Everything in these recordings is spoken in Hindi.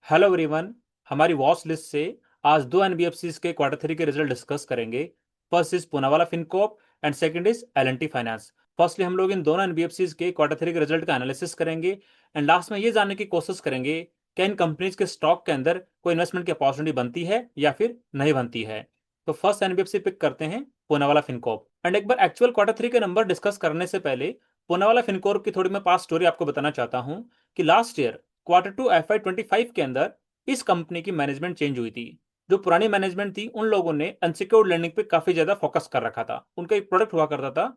Hello everyone. हमारी वॉच लिस्ट से आज दो एनबीएफसीज के क्वार्टर थ्री के रिजल्ट डिस्कस करेंगे। First is Poonawalla Fincorp and second is L&T finance. Firstly हम लोग इन दोनों एनबीएफसीज के क्वार्टर थ्री के रिजल्ट का एनालिसिस करेंगे एंड लास्ट में ये जानने की कोशिश करेंगे क्या इन कंपनीज के स्टॉक के अंदर कोई इन्वेस्टमेंट की अपॉर्चुनिटी बनती है या फिर नहीं बनती है। तो फर्स्ट एनबीएफसी पिक करते हैं पूनावाला फिनकॉर्प। एंड एक बार एक्चुअल क्वार्टर थ्री के नंबर डिस्कस करने से पहले पूनावाला फिनकॉर्प की थोड़ी मैं पास स्टोरी आपको बताना चाहता हूँ कि last year quarter two FY 25 के अंदर इस कंपनी की मैनेजमेंट चेंज हुई थी। जो पुरानी मैनेजमेंट थी उन लोगों ने अनसिक्योर्ड लैंडिंग पे काफी ज्यादा फोकस कर रखा था। उनका एक प्रोडक्ट हुआ करता था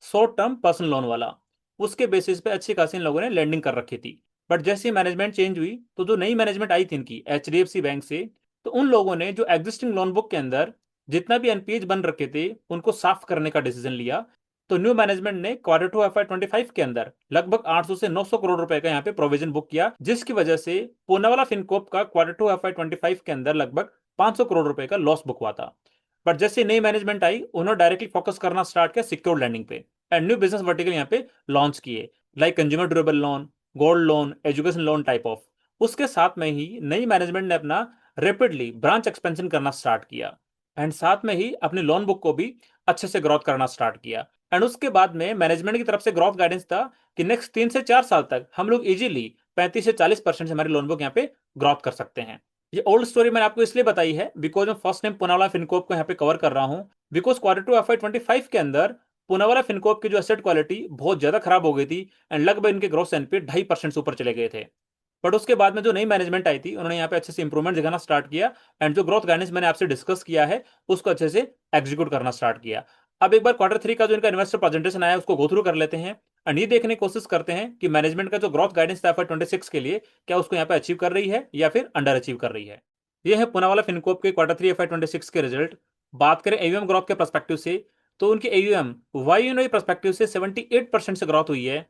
शॉर्ट टर्म पर्सनल लोन वाला। उसके बेसिस पे अच्छी खासी इन लोगों ने लैंडिंग कर रखी थी। बट जैसे मैनेजमेंट चेंज हुई तो जो नई मैनेजमेंट आई थी इनकी HDFC बैंक से, तो उन लोगों ने जो एग्जिस्टिंग लोन बुक के अंदर जितना भी एनपीएज बन रखे थे उनको साफ करने का डिसीजन लिया। तो न्यू मैनेजमेंट ने क्वार्टर टू FY 25 के अंदर लगभग 800 से 900 करोड़ रुपए का यहाँ पे प्रोविजन बुक किया, जिसकी वजह से पूनावाला फिनकॉर्प का क्वार्टर टू FY 25 के अंदर लगभग 500 करोड़ रुपए का लॉस बुक हुआ था। बट जैसे नई मैनेजमेंट आई उन्होंने डायरेक्टली फोकस करना स्टार्ट किया सिक्योर लैंडिंग पे एंड न्यू बिजनेस वर्टिकल यहाँ पे लॉन्च किए, like consumer durable loan, gold loan, education loan type of. उसके साथ में ही नई मैनेजमेंट ने अपना रेपिडली ब्रांच एक्सपेंशन करना स्टार्ट किया एंड साथ में ही अपनी लोन बुक को भी अच्छे से ग्रोथ करना स्टार्ट किया। एंड उसके बाद में मैनेजमेंट की तरफ से ग्रोथ गाइडेंस था कि नेक्स्ट 3 से 4 साल तक हम लोग इजीली 35 से 40% से हमारी लोन बुक यहाँ पे ग्रोथ कर सकते हैं। ये ओल्ड स्टोरी मैंने आपको इसलिए बताई है बिकॉज मैं फर्स्ट टाइम पूनावाला फिनकॉर्प को यहाँ पे कवर कर रहा हूँ, बिकॉज क्वार्टर टू FY 25 के अंदर पूनावाला फिनकॉर्प की जो एसेट क्वालिटी बहुत ज्यादा खराब हो गई थी एंड लगभग इनके ग्रोथ एनपीए 2.5% से ऊपर चले गए थे। बट उसके बाद में जो नई मैनेजमेंट आई थी उन्होंने यहाँ पे अच्छे से इंप्रूवमेंट दिखाना स्टार्ट किया एंड जो ग्रोथ गाइडेंस मैंने आपसे डिस्कस किया है उसको अच्छे से एग्जीक्यूट करना स्टार्ट किया। अब एक बार क्वार्टर थ्री का जो इनका इन्वेस्टर प्रेजेंटेशन आया उसको गो थ्रू कर लेते हैं एंड ये देखने की कोशिश करते हैं कि मैनेजमेंट का जो ग्रोथ गाइडेंस था FY 26 के लिए क्या उसको यहाँ पे अचीव कर रही है या फिर अंडर अचीव कर रही है। ये है पूनावाला फिनकॉर्प के क्वार्टर थ्री FY 26 के रिजल्ट। बात करें एयूएम ग्रोथ के परस्पेक्टिव से तो उनकी एयूएम वाई परस्पेक्टिव से 78% से ग्रोथ हुई है।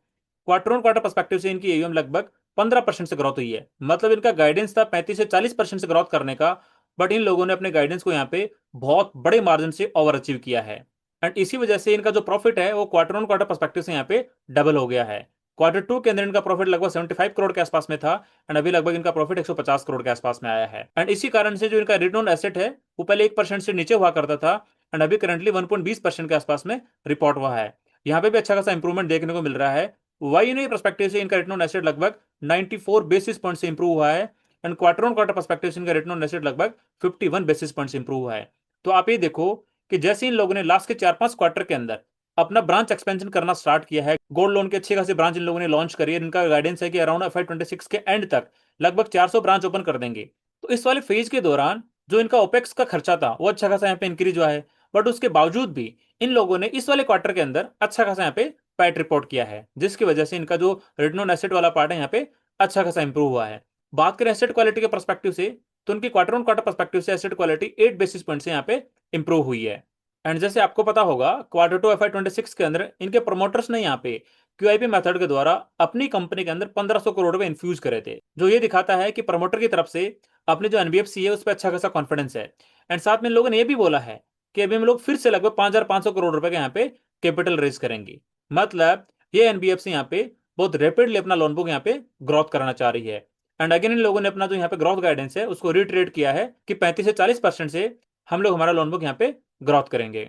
क्वार्टर ऑन क्वार्टर परस्पेक्टिव से इनकी एयूएम लगभग 15% से ग्रोथ हुई है। मतलब इनका गाइडेंस था 35 से 40% से ग्रोथ करने का, बट इन लोगों ने अपने गाइडेंस को यहाँ पे बहुत बड़े मार्जिन से ओवर अचीव किया है एंड इसी वजह से इनका जो प्रॉफिट है वो क्वार्टर ऑन क्वार्टर परस्पेक्टिव से यहाँ पे डबल हो गया है। क्वार्टर टू के अंदर इनका प्रॉफिट लगभग 75 करोड़ के आसपास में था एंड अभी लगभग इनका प्रॉफिट 150 करोड़ के आसपास में आया है। एंड इसी कारण से जो इनका रिटर्न ऑन एसेट है वो पहले 1% से नीचे हुआ करता था एंड अभी करंटली 1.20% के आसपास में रिपोर्ट हुआ है। यहाँ पे भी अच्छा खासा इंप्रूवमेंट देखने को मिल रहा है। वाई परस्पेक्टिव से इनका रिटर्न ऑन एसेट लगभग 94 बेसिस पॉइंट से इंप्रूव हुआ है and quarter on quarter perspective से इनका रिटर्न ऑन एसेट लगभग 51 बेसिस पॉइंट से इंप्रूव हुआ है। तो आप ये देखो कि जैसे इन लोगों ने लास्ट के 4-5 क्वार्टर के अंदर अपना ब्रांच एक्सपेंशन करना स्टार्ट किया है, गोल्ड लोन के अच्छे खासी ब्रांच इन लोगों ने लॉन्च करी है। इनका गाइडेंस है कि अराउंड FY 26 के एंड तक लगभग 400 ब्रांच ओपन कर देंगे। तो इस वाले फेज के दौरान जो इनका ओपेक्स का खर्चा था वो अच्छा खासा यहाँ पे इंक्रीज हुआ है, बट उसके बावजूद भी इन लोगों ने इस वाले क्वार्टर के अंदर अच्छा खासा यहाँ पे पैट रिपोर्ट किया है, जिसकी वजह से इनका जो रिटर्न ऑन एसेट वाला पार्ट है यहाँ पे अच्छा खासा इंप्रूव हुआ है। बात करें एसेट क्वालिटी के परस्पेक्टिव से तो उनकी क्वार्टर ऑन क्वार्टर परस्पेक्टिव से एसेट क्वालिटी 8 बेसिस पॉइंट से यहाँ पे इंप्रूव हुई है। एंड जैसे आपको पता होगा क्वार्टर टू FY 26 के अंदर इनके प्रोमोटर्स ने यहाँ पे QIP मेथड के द्वारा अपनी कंपनी के अंदर 1500 करोड़ रुपए इन्फ्यूज करे थे, जो ये दिखाता है कि प्रमोटर की तरफ से अपने जो एनबीएफसी है उस पर अच्छा खासा कॉन्फिडेंस है। एंड साथ में लोगों ने ये भी बोला है कि अभी हम लोग फिर से लगभग 5500 करोड़ रुपए के यहाँ पे कैपिटल रेज करेंगे। मतलब ये एनबीएफसी यहाँ पे बहुत रैपिडली अपना लोन बुक यहाँ पे ग्रोथ कराना चाह रही है। एंड अगेन इन लोगों ने अपना जो यहाँ पे ग्रोथ गाइडेंस है उसको रिट्रेट किया है कि 35 से 40% से हम लोग हमारा लोन बुक यहाँ पे ग्रोथ करेंगे।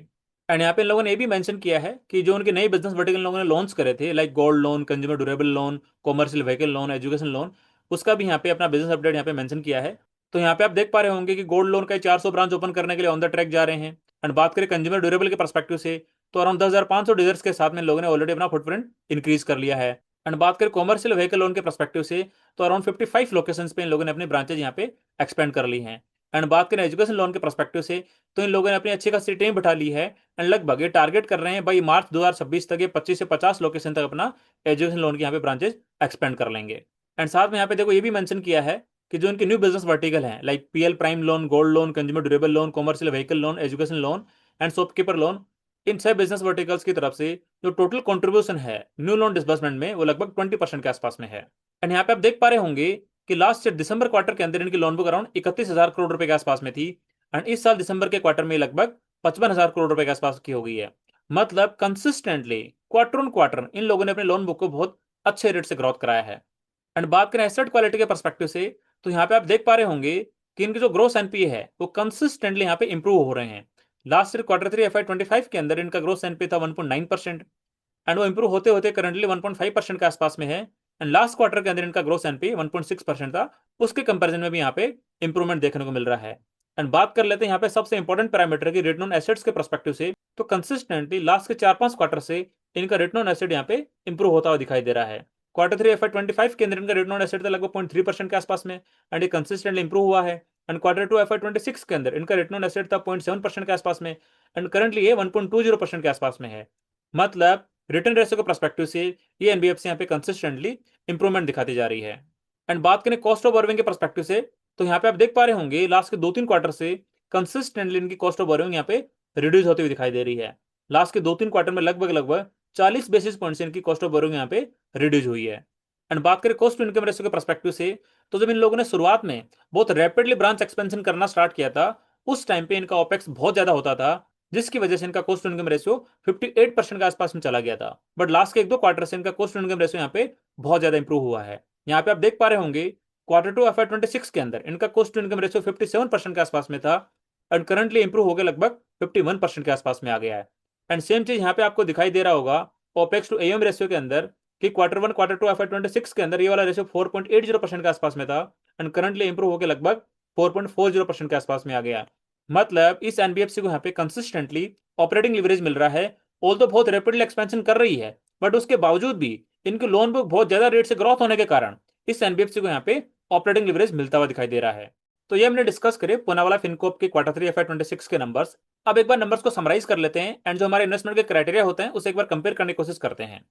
एंड यहाँ पे इन लोगों ने ये भी मेंशन किया है कि जो उनके नए बिजनेस वर्टिकल लोगों ने लॉन्च करे थे, like gold loan, consumer durable loan, commercial vehicle loan, education loan, उसका भी यहाँ पे अपना बिजनेस अपडेट यहाँ पे मेंशन किया है। तो यहाँ पे आप देख पा रहे होंगे कि गोल्ड लोन का 400 ब्रांच ओपन करने के लिए ऑन द ट्रैक जा रहे हैं। एंड बात करें कंज्यूमर ड्यूरेबल के परस्पेक्टिव से तो अराउंड 10,500 डीलर्स के साथ में लोगों ने ऑलरेडी अपना फुटप्रिंट इंक्रीज कर लिया है। एंड बात करें कॉमर्शियल व्हीकल लोन के परस्पेक्टिव से तो अराउंड 55 लोकेशन पे इन लोगों ने अपनी ब्रांचेज यहाँ पे एक्सपेंड कर ली हैं। एंड बात करें एजुकेशन लोन के परस्पेक्टिव से तो इन लोगों ने अपनी अच्छी खासी टीम बिठा ली है एंड लगभग ये टारगेट कर रहे हैं भाई मार्च 2026 तक ये 25 से 50 लोकेशन तक अपना एजुकेशन लोन के यहाँ पे ब्रांचेज एक्सपेंड कर लेंगे। एंड साथ में यहाँ पे देखो ये भी मेंशन किया है कि जो इनके न्यू बिजनेस वर्टिकल हैं, like PL prime loan, gold loan, consumer durable loan, commercial vehicle loan, education loan and shopkeeper loan, इन सब बिजनेस वर्टिकल्स की तरफ से जो टोटल कंट्रीब्यूशन है न्यू लोन डिसबर्समेंट में वो लगभग 20% के आसपास में है। एंड यहाँ पे आप देख पा रहे होंगे कि लास्ट ईयर दिसंबर क्वार्टर के अंदर इनकी लोन बुक अराउंड 31,000 करोड़ रुपए के आसपास में थी एंड इस साल दिसंबर के क्वार्टर में लगभग 55,000 करोड़ रुपए के आसपास की हो गई है। मतलब consistently quarter on quarter in लोगों ने अपने लोन बुक को बहुत अच्छे रेट से ग्रोथ कराया है। एंड बात करें एसेट क्वालिटी के परस्पेक्टिव से तो यहाँ पे आप देख पा रहे होंगे कि इनके जो ग्रोस एनपीए है वो कंसिस्टेंटली यहाँ पे इंप्रूव हो रहे हैं। लास्ट ईयर Q3 FY25 के अंदर इनका ग्रोस एनपीए था 1.9% एंड वो इंप्रूव होते होते करंटली 1.5% के आसपास में है। एंड लास्ट क्वार्टर के अंदर इनका ग्रोस एनपीए 1.6% था। उसके कंपैरिजन में भी यहाँ पे इंप्रूवमेंट देखने को मिल रहा है। एंड बात कर लेते हैं यहाँ पे सबसे इंपॉर्टेंट पैरामीटर की रिटर्न ऑन एसेट्स के पर्सपेक्टिव से, तो कंसिस्टेंटली लास्ट के 4-5 क्वार्टर से इनका रिटर्न ऑन एसेट यहाँ पे इंप्रूव होता हुआ दिखाई दे रहा है। Q3 FY25 के अंदर इनका रिटर्न ऑन एसेट था लगभग 0.3% के आसपास में एंड ये कंसिस्टेंटली इंप्रूव हुआ है। एंड Q2 FY26 के अंदर इनका रिटर्न ऑन एसेट था 0.7% के आसपास में एंड करंटली ये 1.20% के आसपास में है। मतलब रिटर्न रेशियो के पर्सपेक्टिव से ये एनबीएफसी यहाँ पे कंसिस्टेंटली इंप्रूवमेंट दिखाती जा रही है। एंड बात करें कॉस्ट ऑफ बोरोइंग के पर्सपेक्टिव से, तो यहाँ पे आप देख पा रहे होंगे लास्ट के 2-3 क्वार्टर से कंसिस्टेंटली इनकी कॉस्ट ऑफ बोरोइंग यहाँ पे रिड्यूस होती हुई दिखाई दे रही है। लास्ट के 2-3 क्वार्टर में लगभग 40 बेसिस पॉइंट से इनकी कॉस्ट ऑफ बोरोइंग यहाँ पे रिड्यूस हुई है। एंड बात करें कॉस्ट टू इनकम रेशियो के पर्सपेक्टिव से, तो जब इन लोगों ने शुरुआत में बहुत रैपिडली ब्रांच एक्सपेंशन करना स्टार्ट किया था, उस टाइम पे इनका ओपेक्स बहुत ज्यादा होता था, जिसकी वजह से इनका कॉस्ट टू इनकम रेशियो 58% के आसपास में चला गया था। बट लास्ट के 1-2 क्वार्टर से इनका कॉस्ट टू इनकम रेशियो यहाँ पे बहुत ज्यादा इंप्रूव हुआ है। यहाँ पे आप देख पा रहे होंगे Q2 FY26 के अंदर इनका कॉस्ट टू इनकम रेशियो 57% के आसपास में था एंड करंटली इंप्रूव होकर लगभग 51% के आसपास में आ गया है। एंड सेम चीज यहाँ पे आपको दिखाई दे रहा होगा ओपेक्स टू एएम रेशियो के अंदर कि Q1 Q2 FY26 के अंदर ये वाला रेशियो 4.80% के आसपास में था एंड करंटली इंप्रूव होकर लगभग 4.40% के आसपास में आ गया। मतलब इस एनबीएफसी को यहाँ पे कंसिस्टेंटली ऑपरेटिंग लिवरेज मिल रहा है। ऑल्दो बहुत रैपिडली एक्सपेंशन कर रही है, बट उसके बावजूद भी इनकी लोन बुक बहुत ज्यादा रेट से ग्रोथ होने के कारण इस एनबीएफसी को यहाँ पे ऑपरेटिंग लिवरेज मिलता हुआ दिखाई दे रहा है। तो ये हमने डिस्कस करे पूनावाला फिनकॉर्प के Q3 FY26 के नंबर्स। अब एक बार नंबर्स को समराइज कर लेते हैं एंड जो हमारे इन्वेस्टमेंट के क्राइटेरिया होते हैं उसे एक बार कंपेयर करने की कोशिश करते हैं।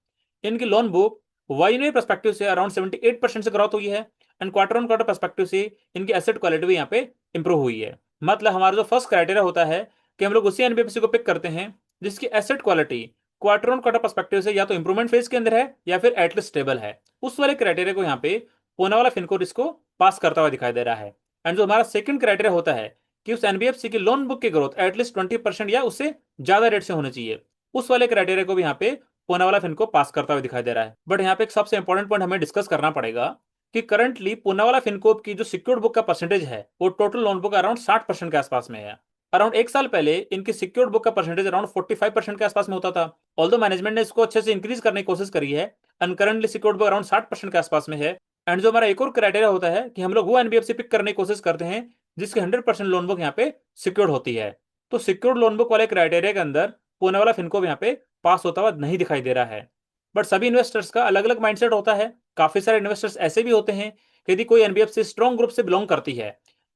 इनकी लोन बुक वाई परस्पेक्टिव से अराउंड 78% से ग्रोथ हुई है and quarter on quarter perspective से इनकी एसेट क्वालिटी भी यहाँ पे इंप्रूव हुई है। मतलब हमारा जो फर्स्ट क्राइटेरिया होता है कि हम लोग उसी एनबीएफसी को पिक करते हैं जिसकी asset quality quarter on quarter perspective से या तो इंप्रूवमेंट फेज के अंदर है या फिर एटलीस्ट स्टेबल है। उस वाले क्राइटेरिया को यहाँ पे पूनावाला फिनकोर इसको पास करता हुआ दिखाई दे रहा है। एंड जो हमारा सेकंड क्राइटेरिया होता है कि उस एनबीएफसी की लोन बुक की ग्रोथ एटलीस्ट 20% या उससे ज्यादा रेट से होनी चाहिए, उस वाले क्राइटेरिया को भी यहाँ पे पूनावाला फिनको पास करता हुआ दिखाई दे रहा है। बट यहाँ पे एक सबसे इंपॉर्टेंट पॉइंट हमें डिस्कस करना पड़ेगा कि करंटली पूनावाला फिनकोप की जो सिक्योर्ड बुक का परसेंटेज है वो टोटल लोन बुक अराउंड 60% के आसपास में है। अराउंड 1 साल पहले इनकी सिक्योर्ड बुक का परसेंटेज अराउंड 45% के आसपास में होता था। ऑल्दो मैनेजमेंट ने इसको अच्छे से इंक्रीज करने की कोशिश करी है and currently secured book around 60% के आसपास में है। एंड जो हमारा एक और क्राइटेरिया होता है कि हम लोग वो एनबीएफसी पिक करने की कोशिश करते हैं जिसकी 100% लोन बुक यहाँ पे सिक्योर्ड होती है। तो सिक्योर्ड लोन बुक वाले क्राइटेरिया के अंदर पूनावाला फिनको यहाँ पे पास होता हुआ नहीं दिखाई दे रहा है। बट सभी इन्वेस्टर्स का अलग अलग माइंडसेट होता है। काफी सारे इन्वेस्टर्स ऐसे भी होते हैं कि यदि कोई एनबीएफसी स्ट्रॉन्ग ग्रुप से बिलोंग करती है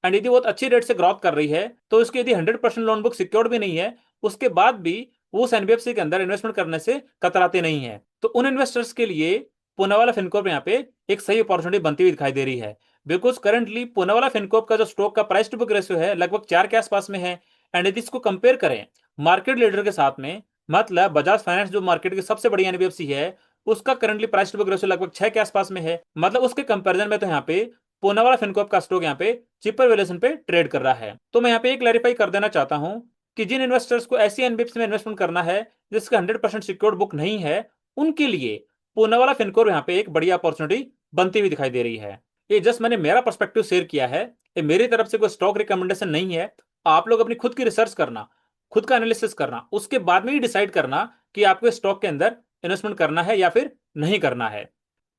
एंड यदि बहुत अच्छी रेट से ग्रोथ कर रही है तो उसकी यदि 100% लोन बुक सिक्योर्ड भी नहीं है, उसके बाद भी वो उस एनबीएफसी के अंदर इन्वेस्टमेंट करने से कतराते नहीं है। तो उन इन्वेस्टर्स के लिए पूनावाला फिनकॉर्प यहाँ पे एक सही अपॉर्चुनिटी बनती हुई दिखाई दे रही है। बिकॉज करंटली पूनावाला फिनकॉर्प का जो स्टॉक का प्राइस टू बुक रेशियो है लगभग 4 के आसपास में है। एंड यदि इसको कंपेयर करें मार्केट लीडर के साथ में, मतलब बजाज फाइनेंस जो मार्केट की सबसे बड़ी एनबीएफसी है, उसका currently price to book ratio लगभग 6 के आसपास में है। मतलब उसके कंपैरिजन में तो यहाँ पे पूनावाला फिनकॉर्प का स्टॉक यहाँ पे चीपर वैल्यूएशन पे ट्रेड कर रहा है। तो मैं यहाँ पे क्लैरिफाई कर देना चाहता हूँ कि जिन इन्वेस्टर्स को ऐसी एनबीएफसी में इन्वेस्टमेंट करना है जिसका 100% सिक्योर्ड बुक नहीं है, उनके लिए पूनावाला फिनकॉर्प यहाँ पे एक बढ़िया अपॉर्चुनिटी बनती हुई दिखाई दे रही है। ये जस्ट मैंने मेरा पर्सपेक्टिव शेयर किया है, ये मेरी तरफ से कोई स्टॉक रिकमेंडेशन नहीं है। आप लोग अपनी खुद की रिसर्च करना, खुद का एनालिसिस करना, उसके बाद में ही डिसाइड करना कि आपको स्टॉक के अंदर इन्वेस्टमेंट करना है या फिर नहीं करना है।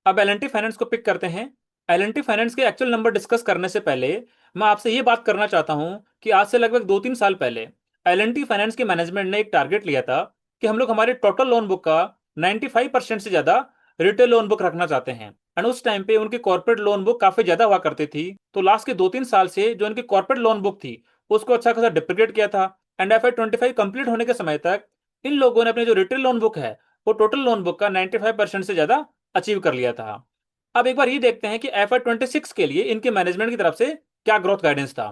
अब एल फाइनेंस को पिक करते हैं। एल फाइनेंस के एक्चुअल नंबर डिस्कस करने से पहले मैं आपसे ये बात करना चाहता हूं कि आज से लगभग 2-3 साल पहले एल फाइनेंस के मैनेजमेंट ने एक टारगेट लिया था कि हम लोग हमारे टोटल लोन बुक का 95% से ज्यादा रिटेल लोन बुक रखना चाहते हैं। एंड उस टाइम पे उनकी कॉर्पोरेट लोन बुक काफी ज्यादा हुआ करती थी। तो लास्ट के 2-3 साल से जो उनकी कॉर्पोरेट लोन बुक थी उसको अच्छा खासा डिप्रिकेट किया था। एंड FY25 कंप्लीट होने के समय तक इन लोगों ने अपनी जो रिटेल लोन बुक है वो टोटल लोन बुक का 95% से ज्यादा अचीव कर लिया था। अब एक बार ये देखते हैं कि FY26 के लिए इनके मैनेजमेंट की तरफ से क्या ग्रोथ गाइडेंस था।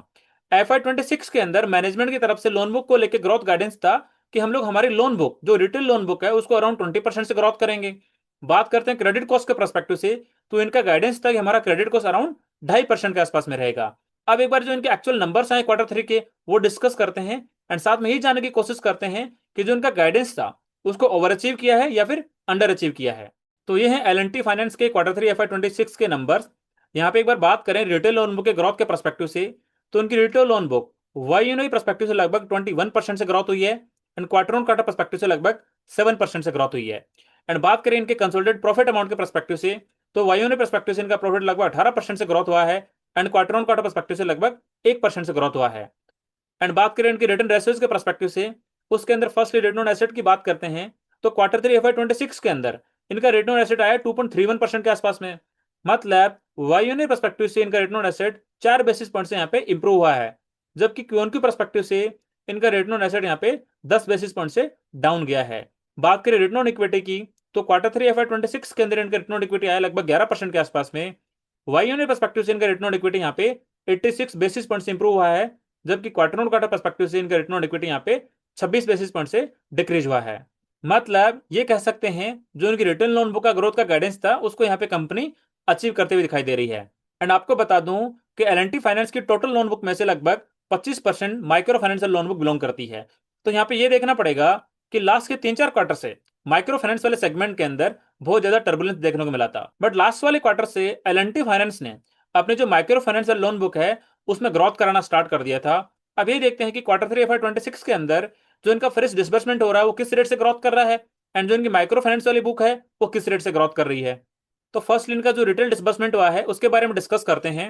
FY26 के अंदर मैनेजमेंट की तरफ से लोन बुक को लेकर ग्रोथ गाइडेंस था कि हम लोग हमारी लोन बुक जो रिटेल लोन बुक है उसको अराउंड 20% से ग्रोथ करेंगे। बात करते हैं क्रेडिट कॉस्ट के परस्पेक्टिव से, तो इनका गाइडेंस था कि हमारा क्रेडिट कॉस्ट अराउंड 2.5% के आसपास में रहेगा। अब एक बार जो इनके एक्चुअल नंबर्स आए Q3 के वो डिस्कस करते हैं एंड साथ में ही जानने की कोशिश करते हैं कि जो इनका गाइडेंस था उसको ओवर अचीव किया है या फिर अंडर अचीव किया है। तो ये है एल फाइनेंस के Q3 FY26 के नंबर्स। यहाँ पे एक बार बात करें रिटेल लोन बुक के ग्रोथ के परस्पेक्टिव से, तो उनकी retail loan book Y perspective से लगभग 21% से ग्रोथ हुई है and quarter on quarter perspective से लगभग 7% से ग्रोथ हुई है। एंड बात करें इनके कंसोलिडेटेड प्रॉफिट अमाउंट के परस्पेक्टिव से, तो वाई परस्पेक्टिव से इनका प्रॉफिट लगभग 18% से ग्रोथ हुआ है and quarter on quarter perspective से लगभग 1% से ग्रोथ हुआ है। एंड बात करें इनकी रिटर्न रेशियोज के परस्पेक्टिव से, उसके अंदर फर्स्ट रिटर्न ऑन एसेट की बात करते हैं, तो क्वार्टर 3 FY26 के अंदर इनका रिटर्न ऑन एसेट आया 2.31% के आसपास में। मतलब वाई परस्पेक्टिव से इनका return on asset 4 basis point से यहाँ पे इंप्रूव हुआ है, जबकि क्यूएनक्यू परस्पेक्टिव से इनका रिटर्न ऑन एसेट यहाँ पे 10 बेसिस पॉइंट से डाउन गया है। बात करें रिटर्न ऑन इक्विटी की, तो क्वार्टर 3 FY26 के अंदर इनका रिटर्न ऑन इक्विटी आया लगभग 11% के आसपास में। वाई परस्पेक्टिव से इनका रिटर्न ऑन इक्विटी यहाँ पे 86 बेसिस पॉइंट से इंप्रूव हुआ है, जबकि क्वार्टर ऑन क्वार्टर परस्पेक्टिव से इनका रिटर्न ऑन इक्विटी यहाँ पे 26 बेसिस पॉइंट से डिक्रीज हुआ है। मतलब ये कह सकते हैं जो इनकी रिटेल लोन बुक का ग्रोथ का गाइडेंस था उसको यहाँ पे कंपनी अचीव करते हुए दिखाई दे रही है। एंड आपको बता दूं कि एल फाइनेंस की टोटल लोन बुक में से लगभग 25% micro financial loan book belong करती है। तो यहाँ पे ये देखना पड़ेगा कि लास्ट के 3-4 क्वार्टर से माइक्रो फाइनेंस वाले सेगमेंट के अंदर बहुत ज्यादा टर्बुलेंस देखने को मिला था, बट लास्ट वाले क्वार्टर से एल फाइनेंस ने अपने जो माइक्रो फाइनेंशियल लोन बुक है उसमें ग्रोथ कराना स्टार्ट कर दिया था। अब ये देखते हैं कि क्वार्टर 3 FY26 के अंदर जो इनका फ्रेश डिसबर्समेंट हो रहा है वो किस रेट से ग्रोथ कर रहा है एंड जो इनकी माइक्रो फाइनेंस वाली बुक है वो किस रेट से ग्रोथ कर रही है। तो फर्स्ट इनका जो रिटेल डिसबर्समेंट हुआ है उसके बारे में डिस्कस करते हैं।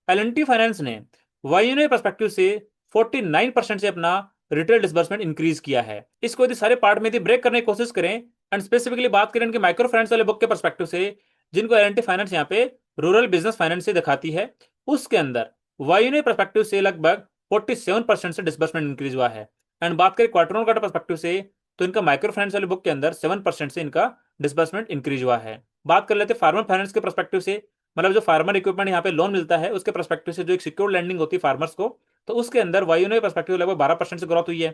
एल फाइनेंस ने वाई परस्पेक्टिव से 49% से अपना रिटेल डिसबर्समेंट इंक्रीज किया है। इसको यदि सारे पार्ट में यदि ब्रेक करने की कोशिश करें एंड स्पेसिफिकली बात करें इनके माइक्रो फाइनेंस वाले बुक के परस्पेक्टिव से, जिनको एल फाइनेंस यहाँ पे रूरल बिजनेस फाइनेंस से दिखाती है, उसके अंदर वाई परस्पेक्टिव से लगभग 47% से डिसबर्समेंट इंक्रीज हुआ है। एंड बात करें क्वार्टर ऑन क्वार्टर परस्पेक्टिव से, तो इनका माइक्रो फाइनेंस वाली बुक के अंदर 7% से इनका डिसबर्समेंट इंक्रीज हुआ है। बात कर लेते हैं फार्मर फाइनेंस के परस्पेक्टिव से, मतलब जो फार्मर इक्विपमेंट यहाँ पे लोन मिलता है उसके परस्पेक्टिव से जो एक सिक्योर लैंडिंग होती है फार्मर्स को, तो उसके अंदर वाई परस्पेक्टिव लगभग 12% से ग्रोथ हुई है।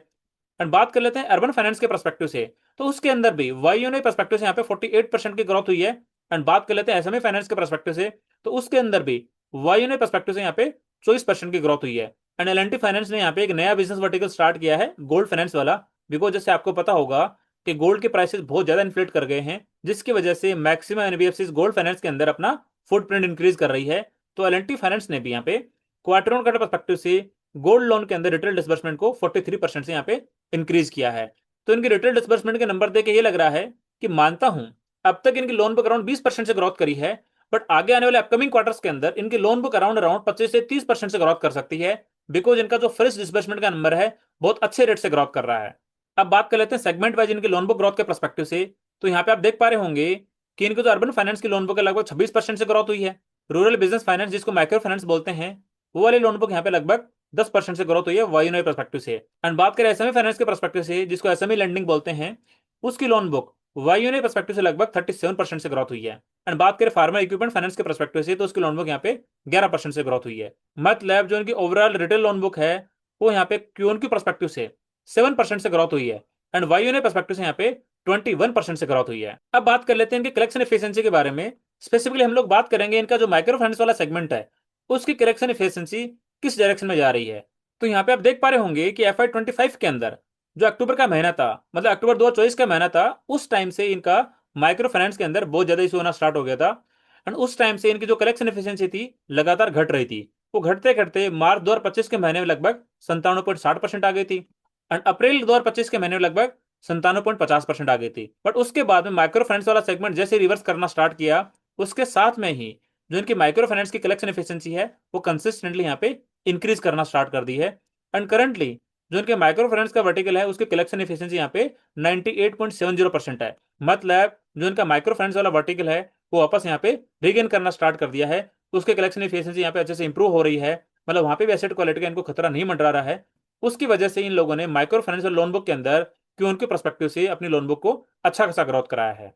एंड बात कर लेते हैं अर्बन फाइनेंस के परस्पेक्टिव से, तो उसके अंदर भी वाई परस्पेक्टिव से यहाँ पे 48% की ग्रोथ हुई है। एंड बात कर लेते हैं एसएमई फाइनेंस के परस्पेक्टिव से, तो उसके अंदर भी वाई परस्पेक्टिव से यहाँ पे 24% की ग्रोथ हुई है। एंड एल फाइनेंस ने यहाँ पे एक नया बिजनेस वर्टिकल स्टार्ट किया है, गोल्ड फाइनेंस वाला, बिकॉज जैसे आपको पता होगा कि गोल्ड के प्राइसेस बहुत ज्यादा इन्फ्लेट कर गए हैं, जिसकी वजह से मैक्सिमम एनबीएफसी गोल्ड फाइनेंस के अंदर अपना फुटप्रिंट इंक्रीज कर रही है। तो एल फाइनेंस ने भी यहाँ पे क्वार्टर ऑन क्वार्टर परस्पेक्टिव से गोल्ड लोन के अंदर रिटेल डिसबर्समेंट को 43% से यहाँ पे इंक्रीज किया है। तो इनके रिटेल डिसबर्समेंट के नंबर देख के ये लग रहा है कि मानता हूं अब तक इनकी लोन बुक अराउंड 20% से ग्रोथ करी है, बट आगे आने वाले अपकमिंग क्वार्टर्स के अंदर इनकी लोन बुक अराउंड अराउंड 25 से 30% से ग्रोथ कर सकती है, बिकॉज इनका जो फ्रेश डिसबर्समेंट का नंबर है बहुत अच्छे रेट से ग्रोथ कर रहा है। अब बात कर लेते हैं सेगमेंट वाइज इनकी लोन बुक ग्रोथ के परस्पेक्टिव से, तो यहाँ पे आप देख पा रहे होंगे कि इनकी जो अर्बन फाइनेंस की लोन बुक है लगभग 26% से ग्रोथ हुई है। रूरल बिजनेस फाइनेंस जिसको माइक्रो फाइनेंस बोलते हैं वो वाली लोन बुक यहाँ पे लगभग 10% से ग्रोथ हुई है वाई परस्पेक्टिव से। एंड बात करें एसएमई फाइनेंस के परस्पेक्टिव से, जिसको एसएमई लेंडिंग बोलते हैं, उसकी लोन बुक वाई परस्पेक्टिव से लगभग 37% से ग्रोथ हुई है। एंड बात करें फार्मर इक्विपमेंट फाइनेंस के परस्पेक्टिव से, तो उसकी लोन बुक यहाँ पे 11% से ग्रोथ हुई है। मतलब जो इनकी ओवरऑल रिटेल लोन बुक है वो यहाँ पे क्यूएन की परस्पेक्टिव से 7% से ग्रोथ हुई है एंड वाई परस्पेक्टिव से यहाँ पे 21% से ग्रोथ हुई है। अब बात कर लेते हैं इनकी कलेक्शन एफिशिएंसी के बारे में। स्पेसिफिकली हम लोग बात करेंगे इनका जो माइक्रो फाइनेंस वाला सेगमेंट है उसकी कलेक्शन एफिशिएंसी किस डायरेक्शन में जा रही है। तो यहाँ पे आप देख पा रहे होंगे कि FY25 के अंदर जो अक्टूबर का महीना था, मतलब अक्टूबर 2024 का महीना था, उस टाइम से इनका माइक्रो फाइनेंस के अंदर बहुत ज्यादा इशू होना स्टार्ट हो गया था। एंड उस टाइम से इनकी जो कलेक्शन एफिशिएंसी थी लगातार घट रही थी। वो घटते घटते मार्च 2025 के महीने में लगभग 97.60% आ गई थी एंड अप्रैल 2025 के महीने में लगभग 97.50% आ गई थी। बट उसके बाद में माइक्रो फाइनेंस वाला सेगमेंट जैसे रिवर्स करना स्टार्ट किया, उसके साथ में ही जो इनकी माइक्रो फाइनेंस की कलेक्शन एफिशिएंसी है वो कंसिस्टेंटली यहाँ पे इंक्रीज करना स्टार्ट कर दी है। एंड करंटली जो इनके माइक्रो फाइनेंस का वर्टिकल है उसकी कलेक्शन एफिशिएंसी यहाँ पे 98.70% है। मतलब जो इनका माइक्रो फाइनेंस वाला वर्टिकल है वो वापस यहाँ पे रिगेन करना स्टार्ट कर दिया है, उसके कलेक्शन एफिशिएंसी यहाँ पे अच्छे से इंप्रूव हो रही है। मतलब वहां पे भी एसेट क्वालिटी का इनको खतरा नहीं मंडरा रहा है। उसकी वजह से इन लोगों ने माइक्रो फाइनेंशियल लोन बुक के अंदर क्यों उनके परस्पेक्टिव से अपनी लोन बुक को अच्छा खासा ग्रोथ कराया है।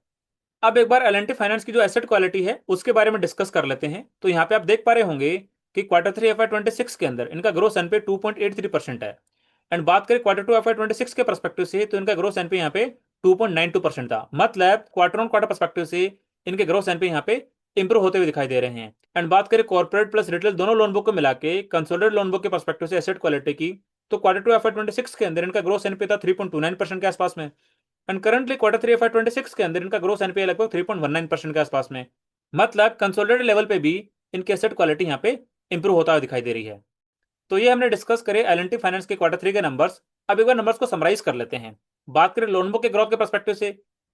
अब एक बार एल फाइनेंस की जो एसेट क्वालिटी है उसके बारे में डिस्कस कर लेते हैं। तो यहाँ पे आप देख पा रहे होंगे कि क्वार्टर 3 FY26 के अंदर इनका ग्रोस एनपी 2.83% है। एंड बात करें क्वार्टर 2 FY26 के परस्पेक्टिव से, तो इनका ग्रोस एनपी यहाँ पे 2.92% था। मतलब क्वार्टर ऑन क्वार्टर परस्पेक्टिव से इनके ग्रोस एनपी यहाँ पे इंप्रूव होते हुए दिखाई दे रहे हैं। एंड बात करें कॉर्पोरेट प्लस रिटेल दोनों लोन बुक को मिला के कंसोलिडेटेड लोन बुक के परस्पेक्टिव से एसेट क्वालिटी की, तो क्वार्टर 2 FY26 के अंदर इनका ग्रोस एनपी था 3.29% के आसपास में। एंड करंटली क्वार्टर 3 FY26 के अंदर इनका ग्रोस एनपीए लगभग 3.19% के आसपास में। मतलब कंसोलिडेटेड लेवल पे भी इनकी एसेट क्वालिटी यहाँ पे इंप्रूव होता हुआ दिखाई दे रही है। तो ये हमने डिस्कस करे एल&टी फाइनेंस के क्वार्टर 3 के नंबर्स। अब एक बार नंबर्स को समराइज कर लेते हैं। बात करें लोन बुक के ग्रोथ के पर्सपेक्टिव से,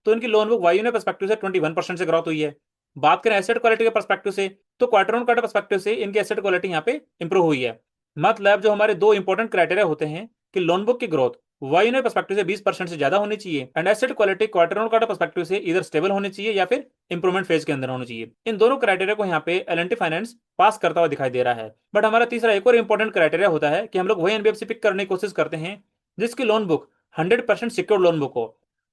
तो इनकी लोन बुक वाई पर्सपेक्टिव से 21% से ग्रोथ हुई है। बात करें एसेट क्वालिटी के पर्सपेक्टिव से, तो क्वार्टर ऑन क्वार्टर पर्सपेक्टिव से इनकी एसेट क्वालिटी यहाँ पे इंप्रूव हुई है। मतलब जो हमारे दो इंपॉर्टेंट क्राइटेरिया होते हैं कि लोन बुक की ग्रोथ वाई पर्सपेक्टिव से 20% से ज्यादा होनी चाहिए and asset quality quarter on quarter perspective से इधर स्टेबल होनी चाहिए या फिर इंप्रूवमेंट फेज के अंदर होनी चाहिए। इन दोनों क्राइटेरिया को यहाँ पे एल&टी फाइनेंस पास करता हुआ दिखाई दे रहा है। बट हमारा तीसरा एक और इंपॉर्टेंट क्राइटेरिया होता है कि हम लोग वही एनबीएफसी पिक करने की कोशिश करते हैं जिसकी loan book 100% secured loan book हो।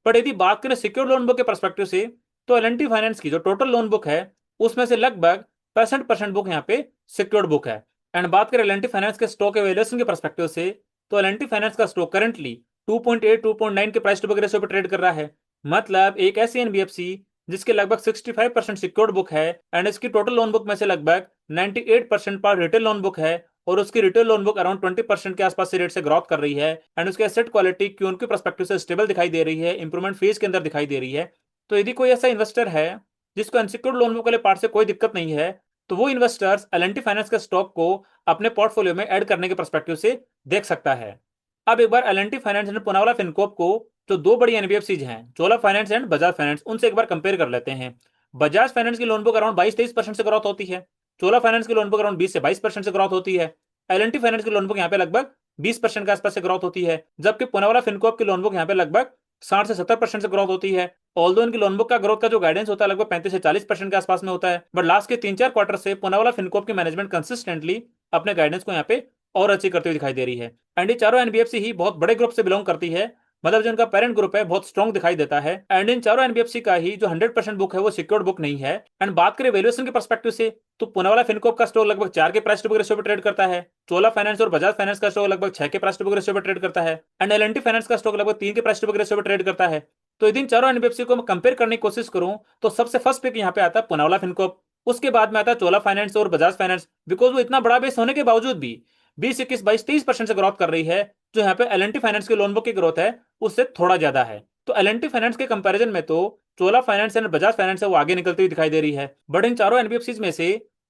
बट यदि बात करें सिक्योर्ड लोन बुक के पर्सपेक्टिव से, तो एल&टी फाइनेंस की जो टोटल लोन बुक है उसमें से लगभग 65% बुक यहाँ पे सिक्योर्ड बुक है। एंड बात करें एल&टी फाइनेंस के स्टॉक एवेल्यूएशन के पर्सपेक्टिव से, तो एल&टी फाइनेंस का स्टॉक करंटली 2.8 2.9 के प्राइस टू बुक रेशियो पर ट्रेड कर रहा है। मतलब एक ऐसी एनबीएफसी जिसके लगभग 65% सिक्योर्ड बुक है एंड इसकी टोटल लोन बुक में से लगभग 98% पर रिटेल लोन बुक है और उसकी रिटेल लोन बुक अराउंड 20% के आसपास से रेट से ग्रोथ कर रही है एंड उसकी एसेट क्वालिटी क्यों के पर्सपेक्टिव से स्टेबल दिखाई दे रही है, इंप्रूवमेंट फेज के अंदर दिखाई दे रही है। तो यदि कोई ऐसा इन्वेस्टर है जिसको अनसिक्योर्ड लोन बुक वाले पार्ट से कोई दिक्कत नहीं है, तो वो इन्वेस्टर्स एल&टी फाइनेंस के स्टॉक को अपने पोर्टफोलियो में ऐड करने के पर्सपेक्टिव से देख सकता है। अब एक बार L and T finance and Poonawala Fincorp को जो दो बड़ी एनबीएफसीज हैं Chola finance and Bajaj finance, उनसे एक बार कंपेयर कर लेते हैं। बजाज फाइनेंस की लोन बुक अराउंड 22-23% से ग्रोथ होती है। चोला फाइनेंस की लोन बुक अराउंड 20 से 22% से ग्रोथ होती है। एल&टी फाइनेंस की लोन बुक यहाँ पे लगभग 20% के आसपास से ग्रोथ होती है, जबकि पूनावाला फिनकॉर्प की लोन बुक यहाँ पे लगभग 60 से 70% से ग्रोथ होती है। ऑल्दो इनकी लोन बुक का ग्रोथ का जो गाइडेंस होता है लगभग 35 से 40% के आसपास में होता है, बट लास्ट के 3-4 क्वार्टर से पूनावाला फिनकॉर्प की मैनेजमेंट कंसिस्टेंटली अपने गाइडेंस को यहाँ पे और अच्छी करती हुई दिखाई दे रही है। एंड ये चारों एनबीएफसी ही बहुत बड़े ग्रुप से बिलोंग करती है, मतलब जो इनका पेरेंट ग्रुप है बहुत स्ट्रॉन्ग दिखाई देता है। एंड इन चारों एनबीएफसी का ही जो 100% बुक है वो सिक्योर्ड बुक नहीं है। एंड बात करें वैल्यूएशन के पर्सपेक्टिव से, तो पूनावाला फिनकॉर्प का स्टॉक लगभग 4 के प्राइस टू बुक रेशियो पर ट्रेड करता है। चोला फाइनेंस और बजाज फाइनेंस का स्टॉक लगभग 6 के प्राइस टू बुक रेशियो पर ट्रेड करता है एंड एल&टी फाइनेंस का स्टॉक लगभग 3 के प्राइस टू बुक रेशियो पर ट्रेड करता है। तो इन चारों एनबीएफसी को मैं कंपेयर करने की कोशिश करूं तो सबसे फर्स्ट पिक यहाँ पे आता है पूनावाला फिनकॉर्प, उसके बाद में आता है चोला फाइनेंस और बजाज फाइनेंस, बिकॉज वो इतना बड़ा बेस होने के बावजूद भी 20, 21, 22, 23% से ग्रोथ कर रही है, जो यहाँ पे एल&टी फाइनेंस की लोन बुक की ग्रोथ है उससे थोड़ा ज्यादा है। तो एल&टी फाइनेंस के कंपैरिजन में तो चोला फाइनेंस एंड बजाज फाइनेंस है वो आगे निकलती हुई दिखाई दे रही है। बट इन चारों एनबीएफसीज में से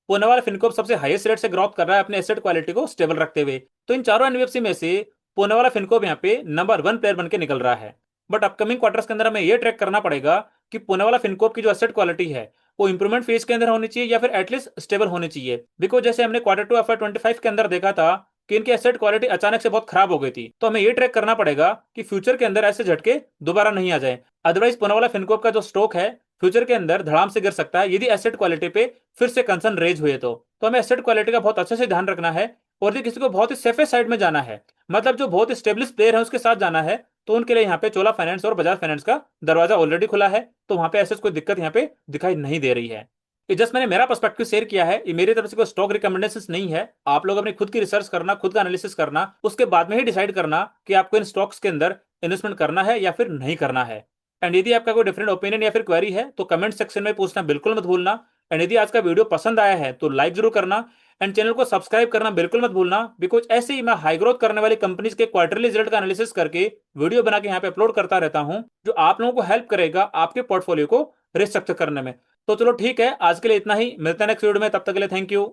पूनावाला फिनकॉर्प सबसे हाईएस्ट रेट से ग्रोथ कर रहा है अपने एसेट क्वालिटी को स्टेबल रखते हुए। तो इन चारों एनबीएफसी में से पूनावाला फिनकॉर्प यहाँ पे नंबर 1 प्लेयर बन के निकल रहा है। बट अपकमिंग क्वार्टर्स के अंदर हमें यह ट्रैक करना पड़ेगा कि पूनावाला फिनकॉर्प की जो एसेट क्वालिटी है वो इंप्रूवमेंट फेज के अंदर होनी चाहिए या फिर एटलीस्ट स्टेबल होनी चाहिए। बिकॉज जैसे हमने क्वार्टर 2 FY25 के अंदर देखा था कि इनकी एसेट क्वालिटी अचानक से बहुत खराब हो गई थी, तो हमें ये ट्रैक करना पड़ेगा कि फ्यूचर के अंदर ऐसे झटके दोबारा नहीं आ जाए। अदरवाइज पूनावाला फिनकॉर्प का जो स्टॉक है फ्यूचर के अंदर धड़ाम से गिर सकता है यदि एसेट क्वालिटी पे फिर से कंसर्न रेज हुए। तो हमें एसेट क्वालिटी का बहुत अच्छे से ध्यान रखना है और यदि किसी को बहुत ही सेफेस्ट साइड में जाना है, मतलब जो बहुत स्टेब्लिश प्लेयर है उसके साथ जाना है, तो उनके लिए यहाँ पे चोला फाइनेंस और बजाज फाइनेंस का दरवाजा ऑलरेडी खुला है, तो वहां पे ऐसे कोई दिक्कत यहाँ पे दिखाई नहीं दे रही है। ये जस्ट मैंने मेरा पर्सपेक्टिव शेयर किया है, ये मेरी तरफ से कोई स्टॉक रिकमेंडेशंस नहीं है। आप लोग अपनी खुद की रिसर्च करना, खुद का एनालिसिस करना, उसके बाद में ही डिसाइड करना कि आपको इन स्टॉक्स के अंदर इन्वेस्टमेंट करना है या फिर नहीं करना है। एंड यदि आपका कोई डिफरेंट ओपिनियन या फिर क्वेरी है तो कमेंट सेक्शन में पूछना बिल्कुल मत भूलना। एंड यदि आज का वीडियो पसंद आया है तो लाइक जरूर करना एंड चैनल को सब्सक्राइब करना बिल्कुल मत भूलना, बिकॉज ऐसे ही मैं हाई ग्रोथ करने वाली कंपनीज के क्वार्टरली रिजल्ट का एनालिसिस करके वीडियो बना के यहाँ पे अपलोड करता रहता हूं, जो आप लोगों को हेल्प करेगा आपके पोर्टफोलियो को रिस्ट्रक्चर करने में। तो चलो ठीक है, आज के लिए इतना ही, मिलते हैं नेक्स्ट वीडियो में, तब तक के लिए थैंक यू।